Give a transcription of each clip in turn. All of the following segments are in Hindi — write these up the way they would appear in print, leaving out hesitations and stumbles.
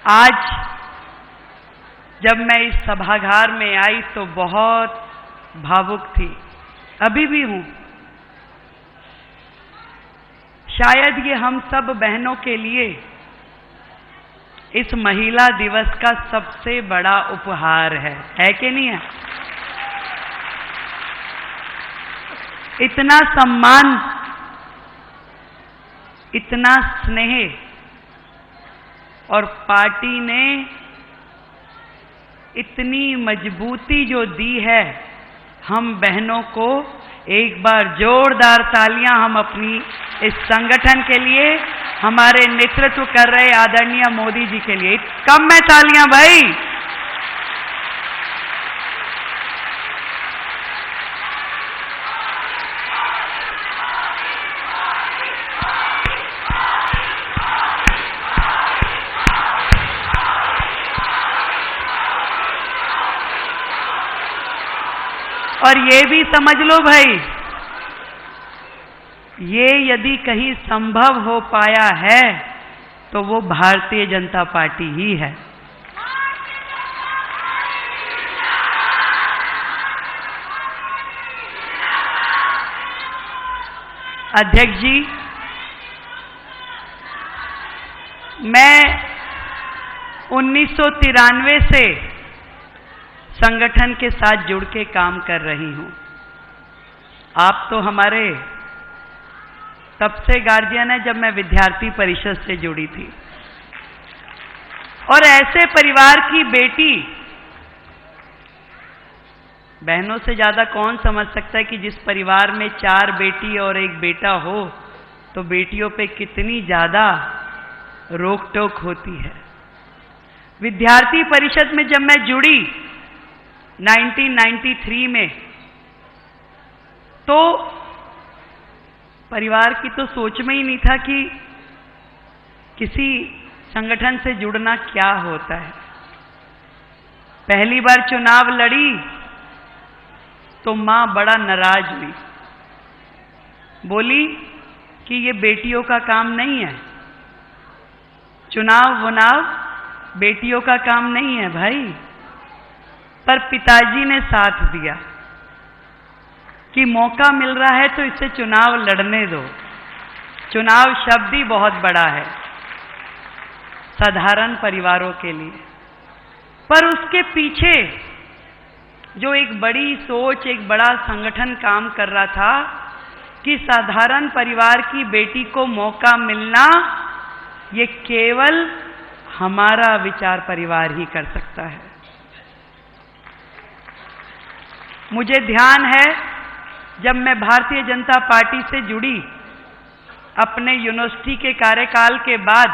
आज जब मैं इस सभागार में आई तो बहुत भावुक थी, अभी भी हूं। शायद ये हम सब बहनों के लिए इस महिला दिवस का सबसे बड़ा उपहार है कि नहीं है? इतना सम्मान, इतना स्नेह, और पार्टी ने इतनी मजबूती जो दी है हम बहनों को। एक बार जोरदार तालियां हम अपनी इस संगठन के लिए, हमारे नेतृत्व कर रहे आदरणीय मोदी जी के लिए। कम में तालियां भाई। और ये भी समझ लो भाई, ये यदि कहीं संभव हो पाया है तो वो भारतीय जनता पार्टी ही है। अध्यक्ष जी, मैं 1993 से संगठन के साथ जुड़ के काम कर रही हूं। आप तो हमारे तब से गार्जियन है जब मैं विद्यार्थी परिषद से जुड़ी थी। और ऐसे परिवार की बेटी, बहनों से ज्यादा कौन समझ सकता है कि जिस परिवार में 4 बेटी और 1 बेटा हो तो बेटियों पे कितनी ज्यादा रोक टोक होती है। विद्यार्थी परिषद में जब मैं जुड़ी 1993 में, तो परिवार की तो सोच में ही नहीं था कि किसी संगठन से जुड़ना क्या होता है। पहली बार चुनाव लड़ी तो मां बड़ा नाराज हुई, बोली कि ये बेटियों का काम नहीं है, चुनाव वुनाव बेटियों का काम नहीं है भाई। पर पिताजी ने साथ दिया कि मौका मिल रहा है तो इसे चुनाव लड़ने दो। चुनाव शब्द ही बहुत बड़ा है साधारण परिवारों के लिए, पर उसके पीछे जो एक बड़ी सोच, एक बड़ा संगठन काम कर रहा था कि साधारण परिवार की बेटी को मौका मिलना, ये केवल हमारा विचार परिवार ही कर सकता है। मुझे ध्यान है जब मैं भारतीय जनता पार्टी से जुड़ी, अपने यूनिवर्सिटी के कार्यकाल के बाद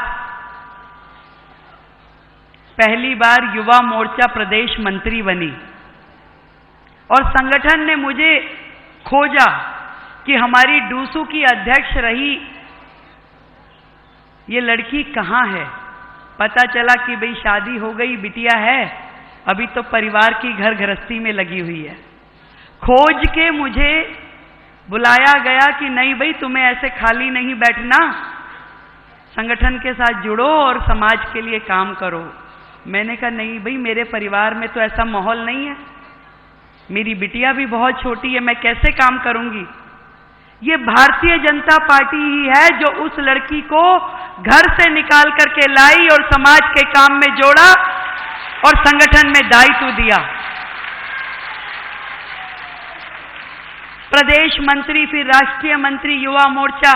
पहली बार युवा मोर्चा प्रदेश मंत्री बनी, और संगठन ने मुझे खोजा कि हमारी डूसू की अध्यक्ष रही ये लड़की कहाँ है। पता चला कि भाई शादी हो गई, बिटिया है, अभी तो परिवार की घर गृहस्थी में लगी हुई है। खोज के मुझे बुलाया गया कि नहीं भाई, तुम्हें ऐसे खाली नहीं बैठना, संगठन के साथ जुड़ो और समाज के लिए काम करो। मैंने कहा नहीं भाई, मेरे परिवार में तो ऐसा माहौल नहीं है, मेरी बिटिया भी बहुत छोटी है, मैं कैसे काम करूंगी। ये भारतीय जनता पार्टी ही है जो उस लड़की को घर से निकाल करके लाई और समाज के काम में जोड़ा और संगठन में दायित्व दिया। प्रदेश मंत्री, फिर राष्ट्रीय मंत्री युवा मोर्चा,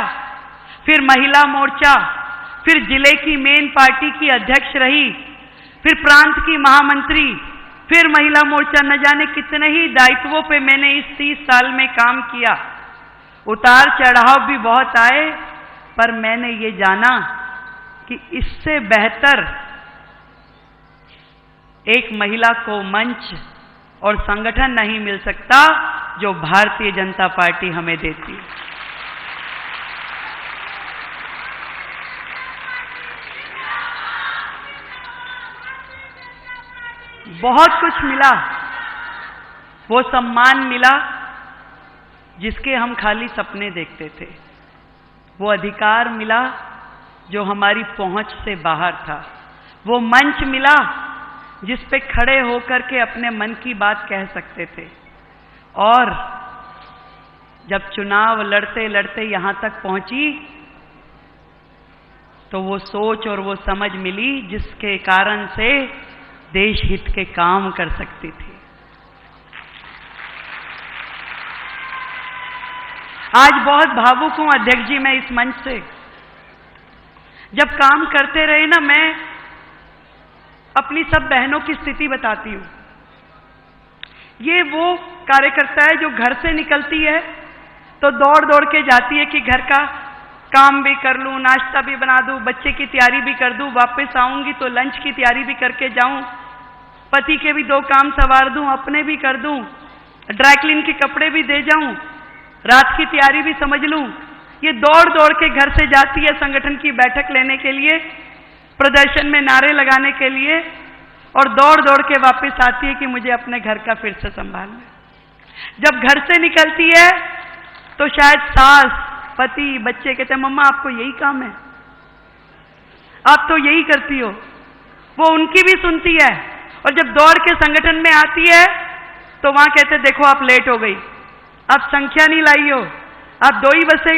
फिर महिला मोर्चा, फिर जिले की मेन पार्टी की अध्यक्ष रही, फिर प्रांत की महामंत्री, फिर महिला मोर्चा, न जाने कितने ही दायित्वों पे मैंने इस 30 साल में काम किया। उतार चढ़ाव भी बहुत आए, पर मैंने ये जाना कि इससे बेहतर एक महिला को मंच और संगठन नहीं मिल सकता जो भारतीय जनता पार्टी हमें देती है। बहुत कुछ मिला, वो सम्मान मिला जिसके हम खाली सपने देखते थे, वो अधिकार मिला जो हमारी पहुंच से बाहर था, वो मंच मिला जिस पे खड़े होकर के अपने मन की बात कह सकते थे। और जब चुनाव लड़ते लड़ते यहां तक पहुंची तो वो सोच और वो समझ मिली जिसके कारण से देश हित के काम कर सकती थी। आज बहुत भावुक हूं अध्यक्ष जी मैं इस मंच से। जब काम करते रहे ना, मैं अपनी सब बहनों की स्थिति बताती हूं। ये वो कार्यकर्ता है जो घर से निकलती है तो दौड़ दौड़ के जाती है कि घर का काम भी कर लूं, नाश्ता भी बना दूं, बच्चे की तैयारी भी कर दूं, वापस आऊंगी तो लंच की तैयारी भी करके जाऊं, पति के भी 2 काम संवार दूं, अपने भी कर दूं, ड्राई क्लीन के कपड़े भी दे जाऊं, रात की तैयारी भी समझ लूं। ये दौड़ दौड़ के घर से जाती है संगठन की बैठक लेने के लिए, प्रदर्शन में नारे लगाने के लिए, और दौड़ दौड़ के वापस आती है कि मुझे अपने घर का फिर से संभालना है। जब घर से निकलती है तो शायद सास, पति, बच्चे कहते हैं मम्मा आपको यही काम है, आप तो यही करती हो। वो उनकी भी सुनती है, और जब दौड़ के संगठन में आती है तो वहां कहते देखो आप लेट हो गई, आप संख्या नहीं लाई हो, आप 2 ही बसें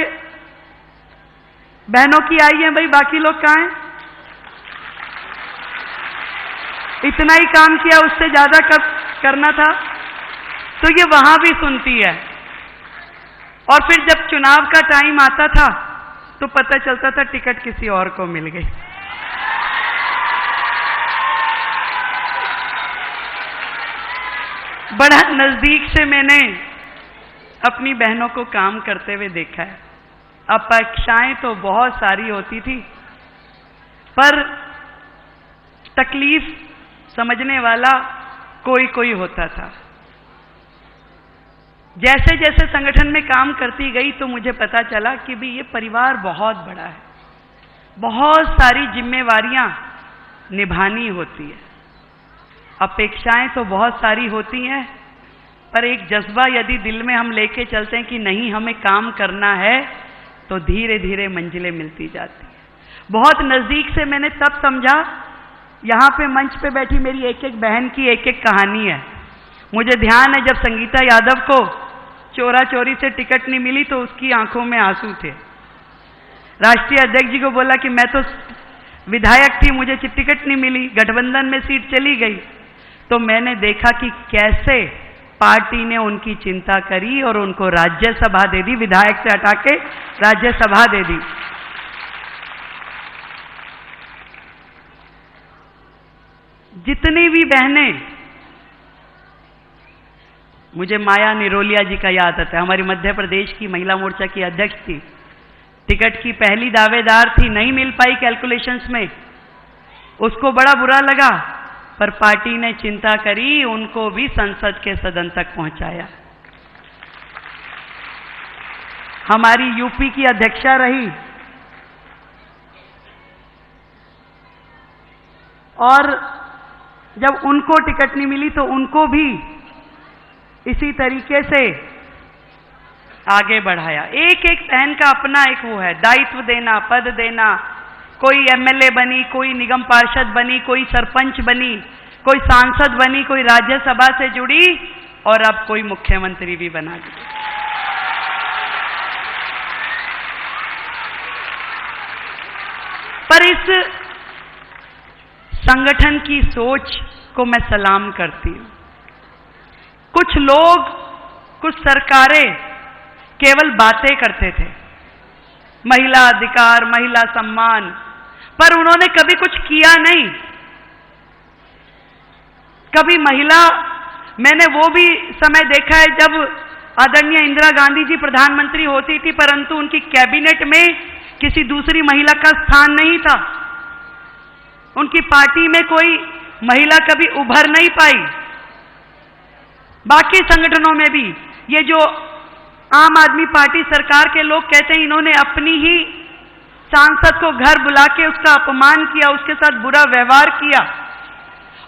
बहनों की आई हैं, भाई बाकी लोग कहां हैं? इतना ही काम किया, उससे ज्यादा कब करना था? तो ये वहां भी सुनती है। और फिर जब चुनाव का टाइम आता था तो पता चलता था टिकट किसी और को मिल गई। बड़ा नजदीक से मैंने अपनी बहनों को काम करते हुए देखा है। अपेक्षाएं तो बहुत सारी होती थी, पर तकलीफ समझने वाला कोई कोई होता था। जैसे जैसे संगठन में काम करती गई तो मुझे पता चला कि भी ये परिवार बहुत बड़ा है, बहुत सारी जिम्मेवारियां निभानी होती है, अपेक्षाएं तो बहुत सारी होती हैं, पर एक जज्बा यदि दिल में हम लेके चलते हैं कि नहीं हमें काम करना है तो धीरे धीरे मंजिलें मिलती जाती है। बहुत नजदीक से मैंने तब समझा, यहां पे मंच पे बैठी मेरी एक एक बहन की एक एक कहानी है। मुझे ध्यान है जब संगीता यादव को चोरा चोरी से टिकट नहीं मिली तो उसकी आंखों में आंसू थे। राष्ट्रीय अध्यक्ष जी को बोला कि मैं तो विधायक थी, मुझे टिकट नहीं मिली, गठबंधन में सीट चली गई। तो मैंने देखा कि कैसे पार्टी ने उनकी चिंता करी और उनको राज्यसभा दे दी, विधायक से हटा के राज्यसभा दे दी। जितनी भी बहनें, मुझे माया निरोलिया जी का याद आता है, हमारी मध्य प्रदेश की महिला मोर्चा की अध्यक्ष थी, टिकट की पहली दावेदार थी, नहीं मिल पाई कैलकुलेशंस में, उसको बड़ा बुरा लगा, पर पार्टी ने चिंता करी, उनको भी संसद के सदन तक पहुंचाया। हमारी यूपी की अध्यक्षा रही और जब उनको टिकट नहीं मिली तो उनको भी इसी तरीके से आगे बढ़ाया। एक एक बहन का अपना एक वो है, दायित्व देना, पद देना। कोई एमएलए बनी, कोई निगम पार्षद बनी, कोई सरपंच बनी, कोई सांसद बनी, कोई राज्यसभा से जुड़ी और अब कोई मुख्यमंत्री भी बना दी। पर इस संगठन की सोच को मैं सलाम करती हूं। कुछ लोग, कुछ सरकारें केवल बातें करते थे, महिला अधिकार, महिला सम्मान, पर उन्होंने कभी कुछ किया नहीं। कभी महिला, मैंने वो भी समय देखा है जब आदरणीय इंदिरा गांधी जी प्रधानमंत्री होती थी, परंतु उनकी कैबिनेट में किसी दूसरी महिला का स्थान नहीं था। उनकी पार्टी में कोई महिला कभी उभर नहीं पाई। बाकी संगठनों में भी ये जो आम आदमी पार्टी सरकार के लोग कहते हैं, इन्होंने अपनी ही सांसद को घर बुला के उसका अपमान किया, उसके साथ बुरा व्यवहार किया,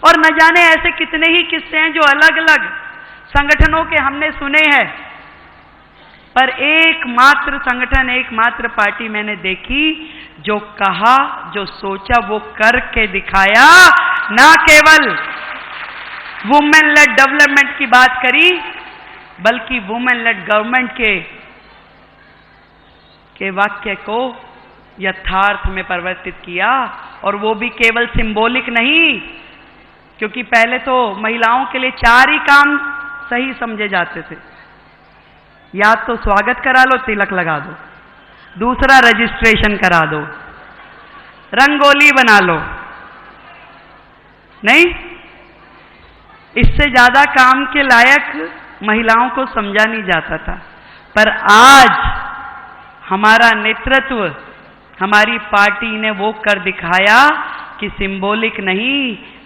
और न जाने ऐसे कितने ही किस्से हैं जो अलग अलग संगठनों के हमने सुने हैं। पर एकमात्र संगठन, एकमात्र पार्टी मैंने देखी जो कहा, जो सोचा वो करके दिखाया। ना केवल वुमेन लेड डेवलपमेंट की बात करी, बल्कि वुमेन लेड गवर्नमेंट के वाक्य को यथार्थ में परिवर्तित किया। और वो भी केवल सिंबॉलिक नहीं, क्योंकि पहले तो महिलाओं के लिए 4 ही काम सही समझे जाते थे। या तो स्वागत करा लो, तिलक लगा दो, दूसरा रजिस्ट्रेशन करा दो, रंगोली बना लो, नहीं, इससे ज्यादा काम के लायक महिलाओं को समझा नहीं जाता था। पर आज हमारा नेतृत्व, हमारी पार्टी ने वो कर दिखाया कि सिंबॉलिक नहीं,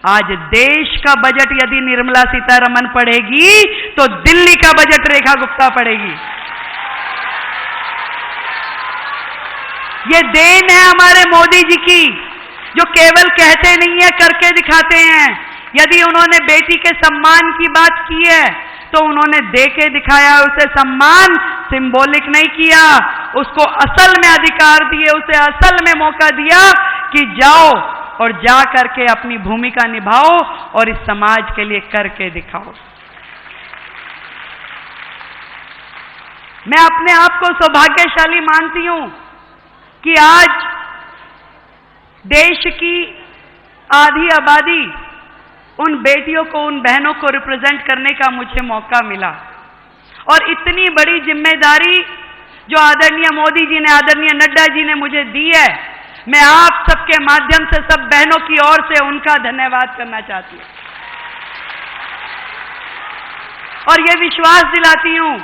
आज देश का बजट यदि निर्मला सीतारमण पढ़ेगी तो दिल्ली का बजट रेखा गुप्ता पढ़ेगी। ये देन है हमारे मोदी जी की, जो केवल कहते नहीं है, करके दिखाते हैं। यदि उन्होंने बेटी के सम्मान की बात की है तो उन्होंने दे के दिखाया। उसे सम्मान सिंबॉलिक नहीं किया, उसको असल में अधिकार दिए, उसे असल में मौका दिया कि जाओ और जा करके अपनी भूमिका निभाओ और इस समाज के लिए करके दिखाओ। मैं अपने आप को सौभाग्यशाली मानती हूं कि आज देश की आधी आबादी, उन बेटियों को, उन बहनों को रिप्रेजेंट करने का मुझे मौका मिला। और इतनी बड़ी जिम्मेदारी जो आदरणीय मोदी जी ने, आदरणीय नड्डा जी ने मुझे दी है, मैं आप सबके माध्यम से सब बहनों की ओर से उनका धन्यवाद करना चाहती हूं। और यह विश्वास दिलाती हूं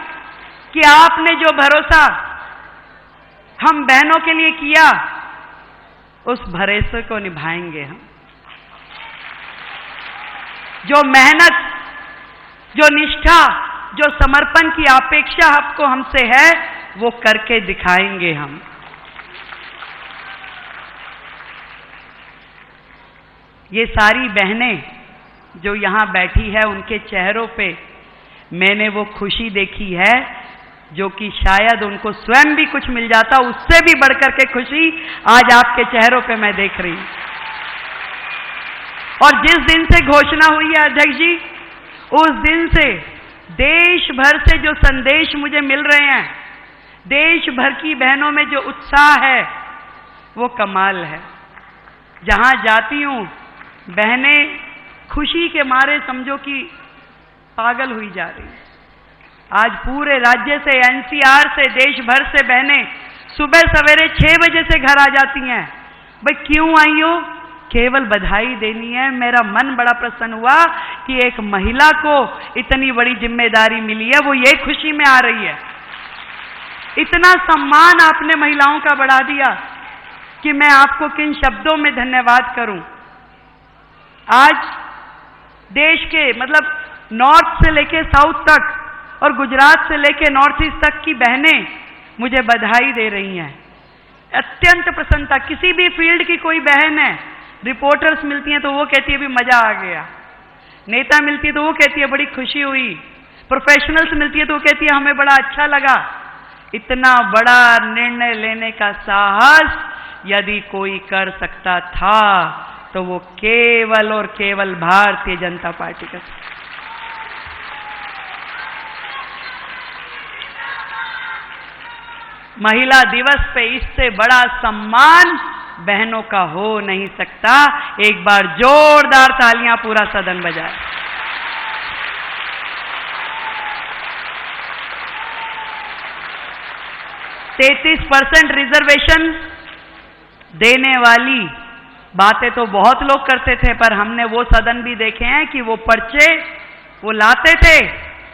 कि आपने जो भरोसा हम बहनों के लिए किया, उस भरोसे को निभाएंगे हम। जो मेहनत, जो निष्ठा, जो समर्पण की अपेक्षा आपको हमसे है, वो करके दिखाएंगे हम। ये सारी बहनें जो यहां बैठी है, उनके चेहरों पे मैंने वो खुशी देखी है जो कि शायद उनको स्वयं भी कुछ मिल जाता, उससे भी बढ़कर के खुशी आज आपके चेहरों पे मैं देख रही हूं। और जिस दिन से घोषणा हुई है अध्यक्ष जी, उस दिन से देश भर से जो संदेश मुझे मिल रहे हैं, देश भर की बहनों में जो उत्साह है, वो कमाल है। जहां जाती हूं, बहनें खुशी के मारे समझो कि पागल हुई जा रही। आज पूरे राज्य से, एनसीआर से, देश भर से बहनें सुबह सवेरे 6 बजे से घर आ जाती हैं। भाई क्यों आई हो? केवल बधाई देनी है। मेरा मन बड़ा प्रसन्न हुआ कि एक महिला को इतनी बड़ी जिम्मेदारी मिली है, वो ये खुशी में आ रही है। इतना सम्मान आपने महिलाओं का बढ़ा दिया कि मैं आपको किन शब्दों में धन्यवाद करूं। आज देश के मतलब नॉर्थ से लेके साउथ तक और गुजरात से लेके नॉर्थ ईस्ट तक की बहनें मुझे बधाई दे रही हैं। अत्यंत प्रसन्नता। किसी भी फील्ड की कोई बहन है, रिपोर्टर्स मिलती हैं तो वो कहती है भी मजा आ गया, नेता मिलती है तो वो कहती है बड़ी खुशी हुई, प्रोफेशनल्स मिलती है तो वो कहती है हमें बड़ा अच्छा लगा। इतना बड़ा निर्णय लेने का साहस यदि कोई कर सकता था तो वो केवल और केवल भारतीय जनता पार्टी का। महिला दिवस पे इससे बड़ा सम्मान बहनों का हो नहीं सकता। एक बार जोरदार तालियां पूरा सदन बजाए। %33% रिजर्वेशन देने वाली बातें तो बहुत लोग करते थे, पर हमने वो सदन भी देखे हैं कि वो पर्चे वो लाते थे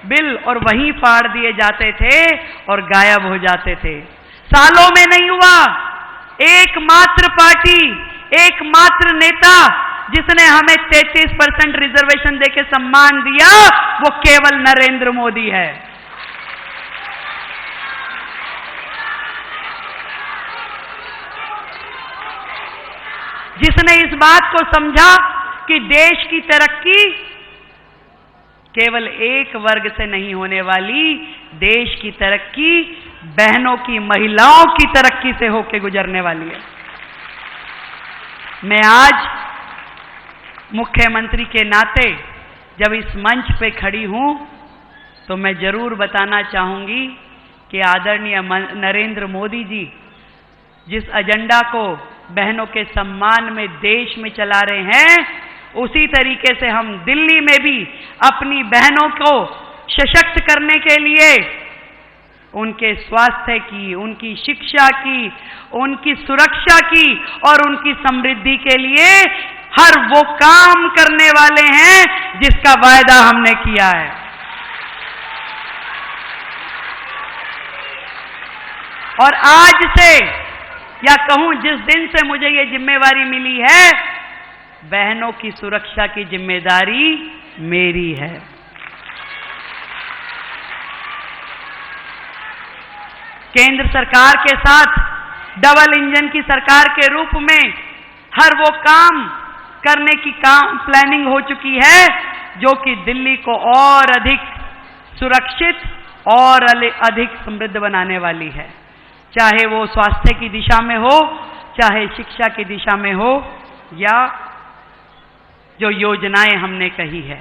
बिल और वहीं फाड़ दिए जाते थे और गायब हो जाते थे। सालों में नहीं हुआ। एकमात्र पार्टी, एकमात्र नेता जिसने हमें 33% रिजर्वेशन देके सम्मान दिया, वो केवल नरेंद्र मोदी है। जिसने इस बात को समझा कि देश की तरक्की केवल एक वर्ग से नहीं होने वाली, देश की तरक्की बहनों की, महिलाओं की तरक्की से होकर गुजरने वाली है। मैं आज मुख्यमंत्री के नाते जब इस मंच पे खड़ी हूं तो मैं जरूर बताना चाहूंगी कि आदरणीय नरेंद्र मोदी जी जिस एजेंडा को बहनों के सम्मान में देश में चला रहे हैं, उसी तरीके से हम दिल्ली में भी अपनी बहनों को सशक्त करने के लिए उनके स्वास्थ्य की, उनकी शिक्षा की, उनकी सुरक्षा की और उनकी समृद्धि के लिए हर वो काम करने वाले हैं जिसका वायदा हमने किया है। और आज से या कहूं जिस दिन से मुझे ये जिम्मेवारी मिली है, बहनों की सुरक्षा की जिम्मेदारी मेरी है। केंद्र सरकार के साथ डबल इंजन की सरकार के रूप में हर वो काम करने की प्लानिंग हो चुकी है जो कि दिल्ली को और अधिक सुरक्षित और अधिक समृद्ध बनाने वाली है, चाहे वो स्वास्थ्य की दिशा में हो, चाहे शिक्षा की दिशा में हो, या जो योजनाएं हमने कही है।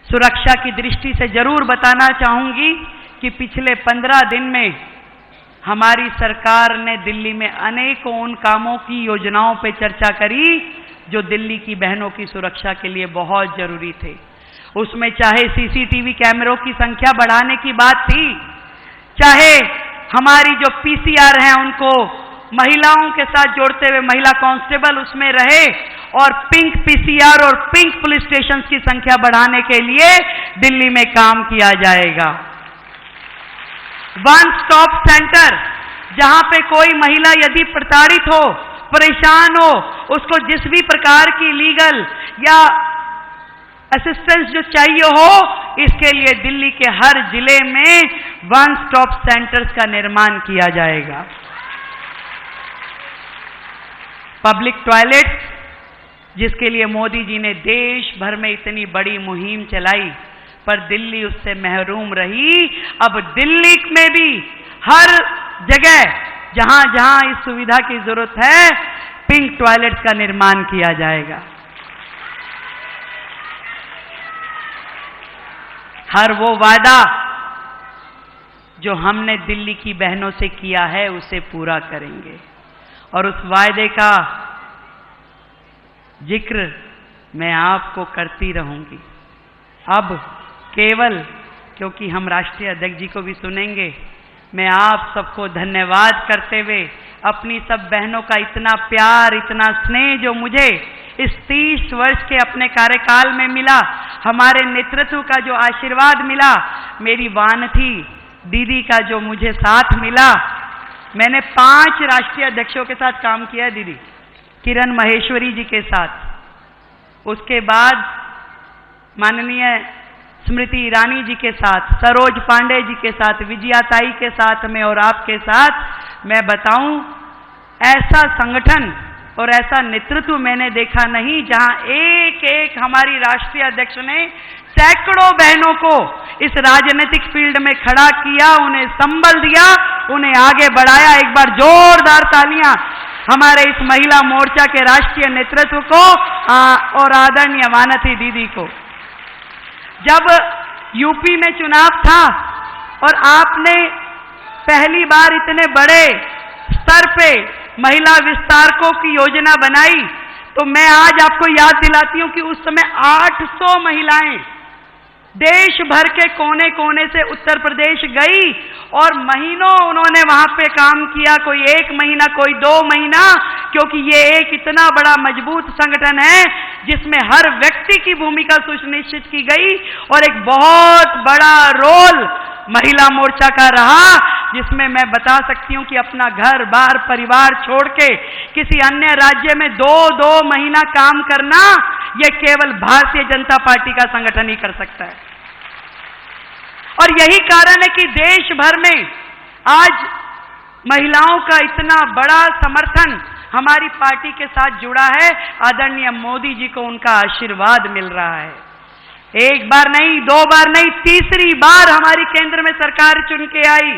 सुरक्षा की दृष्टि से जरूर बताना चाहूंगी कि पिछले 15 दिन में हमारी सरकार ने दिल्ली में अनेकों उन कामों की योजनाओं पर चर्चा करी जो दिल्ली की बहनों की सुरक्षा के लिए बहुत जरूरी थे। उसमें चाहे सीसीटीवी कैमरों की संख्या बढ़ाने की बात थी, चाहे हमारी जो पीसीआर हैं उनको महिलाओं के साथ जोड़ते हुए महिला कांस्टेबल उसमें रहे और पिंक पीसीआर और पिंक पुलिस स्टेशन की संख्या बढ़ाने के लिए दिल्ली में काम किया जाएगा। वन स्टॉप सेंटर, जहां पे कोई महिला यदि प्रताड़ित हो, परेशान हो, उसको जिस भी प्रकार की लीगल या असिस्टेंस जो चाहिए हो, इसके लिए दिल्ली के हर जिले में वन स्टॉप सेंटर्स का निर्माण किया जाएगा। पब्लिक टॉयलेट, जिसके लिए मोदी जी ने देश भर में इतनी बड़ी मुहिम चलाई, पर दिल्ली उससे महरूम रही। अब दिल्ली में भी हर जगह जहां जहां इस सुविधा की जरूरत है, पिंक टॉयलेट्स का निर्माण किया जाएगा। हर वो वादा जो हमने दिल्ली की बहनों से किया है उसे पूरा करेंगे और उस वायदे का जिक्र मैं आपको करती रहूंगी। अब केवल क्योंकि हम राष्ट्रीय अध्यक्ष जी को भी सुनेंगे, मैं आप सबको धन्यवाद करते हुए अपनी सब बहनों का इतना प्यार, इतना स्नेह जो मुझे इस 30 वर्ष के अपने कार्यकाल में मिला, हमारे नेतृत्व का जो आशीर्वाद मिला, मेरी वानथी दीदी का जो मुझे साथ मिला, मैंने 5 राष्ट्रीय अध्यक्षों के साथ काम किया दीदी, किरण महेश्वरी जी के साथ, उसके बाद माननीय स्मृति ईरानी जी के साथ, सरोज पांडे जी के साथ, विजयाताई के साथ में और आपके साथ। मैं बताऊं, ऐसा संगठन और ऐसा नेतृत्व मैंने देखा नहीं जहां एक एक हमारी राष्ट्रीय अध्यक्ष ने सैकड़ों बहनों को इस राजनीतिक फील्ड में खड़ा किया, उन्हें संबल दिया, उन्हें आगे बढ़ाया। एक बार जोरदार तालियां हमारे इस महिला मोर्चा के राष्ट्रीय नेतृत्व को और आदरणीय वानथी दीदी को। जब यूपी में चुनाव था और आपने पहली बार इतने बड़े स्तर पे महिला विस्तारकों की योजना बनाई, तो मैं आज आपको याद दिलाती हूं कि उस समय 800 महिलाएं देश भर के कोने कोने से उत्तर प्रदेश गई और महीनों उन्होंने वहां पे काम किया, कोई 1 महीना, कोई 2 महीना, क्योंकि ये एक इतना बड़ा मजबूत संगठन है जिसमें हर व्यक्ति की भूमिका सुनिश्चित की गई और एक बहुत बड़ा रोल महिला मोर्चा का रहा, जिसमें मैं बता सकती हूं कि अपना घर बार परिवार छोड़ के किसी अन्य राज्य में 2-2 महीना काम करना, यह केवल भारतीय जनता पार्टी का संगठन ही कर सकता है। और यही कारण है कि देश भर में आज महिलाओं का इतना बड़ा समर्थन हमारी पार्टी के साथ जुड़ा है। आदरणीय मोदी जी को उनका आशीर्वाद मिल रहा है। 1 बार नहीं, 2 बार नहीं, तीसरी बार हमारी केंद्र में सरकार चुन के आई।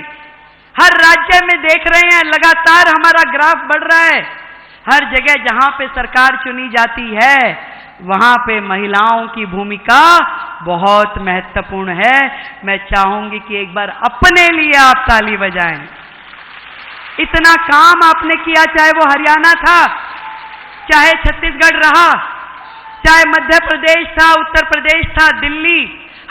हर राज्य में देख रहे हैं लगातार हमारा ग्राफ बढ़ रहा है। हर जगह जहां पे सरकार चुनी जाती है वहां पे महिलाओं की भूमिका बहुत महत्वपूर्ण है। मैं चाहूंगी कि एक बार अपने लिए आप ताली बजाएं। इतना काम आपने किया, चाहे वो हरियाणा था, चाहे छत्तीसगढ़ रहा, चाहे मध्य प्रदेश था, उत्तर प्रदेश था, दिल्ली,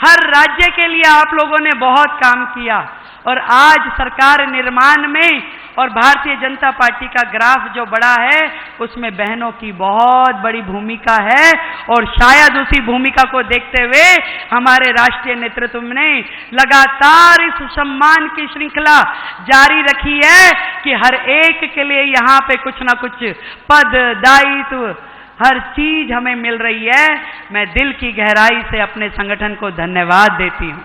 हर राज्य के लिए आप लोगों ने बहुत काम किया। और आज सरकार निर्माण में और भारतीय जनता पार्टी का ग्राफ जो बड़ा है उसमें बहनों की बहुत बड़ी भूमिका है। और शायद उसी भूमिका को देखते हुए हमारे राष्ट्रीय नेतृत्व ने लगातार इस सम्मान की श्रृंखला जारी रखी है कि हर एक के लिए यहाँ पे कुछ ना कुछ पद, दायित्व, हर चीज हमें मिल रही है। मैं दिल की गहराई से अपने संगठन को धन्यवाद देती हूँ।